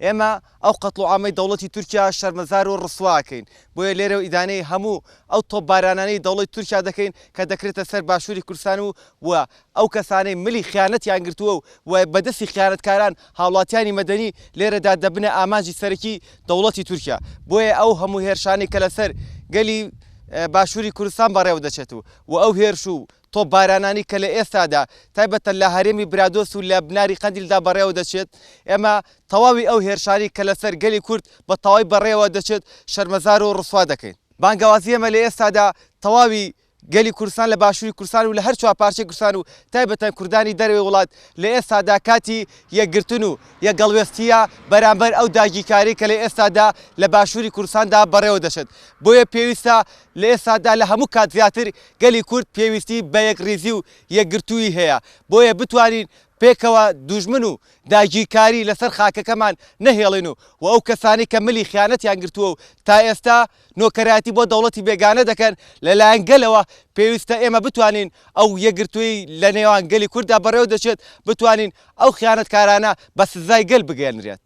ئێمە ئەو قەتڵ و عامەی دەوڵەتی تورکیا شەرمەزار و ڕسواکەین بۆیە لێرە ئیدانەی هەموو ئەو تۆپبارانانەی دەوڵەتی تورکیا دەکەین کە دەکرێتە سەر باشووری کوردستان و ئەو کەسانەی ملی خیانەتیان گرتووە و بەدەستی خیانەتکاران هاوڵاتیانی مەدەنی لێرەدا دەبنە ئاماژی سەرەکی دەوڵەتی تورکیا بۆیە ئەو هەموو هێرشانی کە لەسەر گەلی باشووری کوردستان بەڕێوە دەچێت و ئەو هێرش و تۆپبارانانی کە لە ئێستادا تایبەتە لە هەرێمی برادۆس و لە بناری قەندیلدا بەڕێوە دەچێت ئێمە تەواوی ئەو هێرشانی کە لەسەر گەلی کورد بە تەواوی بەڕێوە دەچێت شەرمەزار و ڕسوا دەکەین بانگەوازی ئێمە لە ئێستادا تەواوی گەلی کوردستان لە باشووری کوردستان و لە هەر چوار پارچەی کوردستان و تایبەتەن کوردانی دەروێ وڵات لە ئێستادا کاتی یەکگرتن و یەکگەڵوێستیە بەرامبەر ئەو داگیرکاری کە لە ئێستادا لە باشووری کوردستاندا بەڕێوە دەچێت بۆیە پێویستە لە ئێستادا لە هەموو کات زیاتر گەلی کورد پێویستی بە یەکڕێزی و یەکگرتووی هەیە بۆیە بتوانین پێکەوە دوژمن و داگیرکاری لەسەر خاکەکەمان نەهێڵین و ئەو کەسانی کە ملی خیانەتیان گرتووە و تا ئێستا نۆکەراتی بۆ دەوڵەتی بێگانە دەکەن لەلایەن گەلەوە پێویستە ئێمە بتوانین ئەو یەکگرتووی لە نێوان گەلی کووردا بەڕێوە دەچێت بتوانین ئەو خیانەتکارانە بە سزای گەل بگەێنرێت